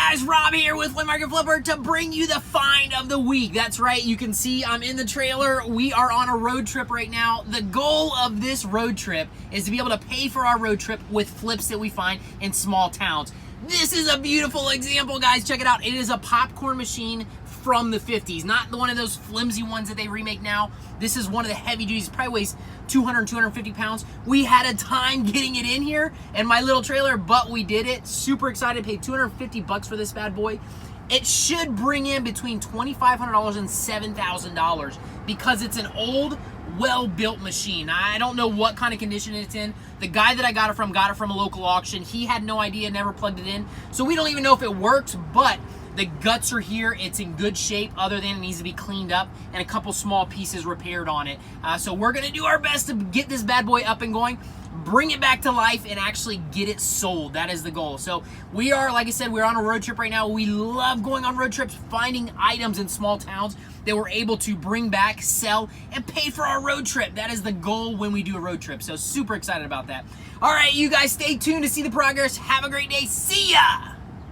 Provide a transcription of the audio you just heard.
guys, Rob here with Flea Market Flipper to bring you the find of the week. That's right, you can see I'm in the trailer. We are on a road trip right now. The goal of this road trip is to be able to pay for our road trip with flips that we find in small towns. This is a beautiful example, guys. Check it out. It is a popcorn machine from the 50s, not one of those flimsy ones that they remake now. This is one of the heavy duties, probably weighs 200, 250 pounds. We had a time getting it in here in my little trailer, but we did it. Super excited, paid 250 bucks for this bad boy. It should bring in between $2,500 and $7,000 because it's an old, well-built machine. I don't know what kind of condition it's in. The guy that I got it from a local auction. He had no idea, never plugged it in. So we don't even know if it works, but the guts are here. It's in good shape other than it needs to be cleaned up and a couple small pieces repaired on it. So we're going to do our best to get this bad boy up and going, bring it back to life, and actually get it sold. That is the goal. So we are, like I said, we're on a road trip right now. We love going on road trips, finding items in small towns that we're able to bring back, sell, and pay for our road trip. That is the goal when we do a road trip. So super excited about that. All right, you guys stay tuned to see the progress. Have a great day. See ya!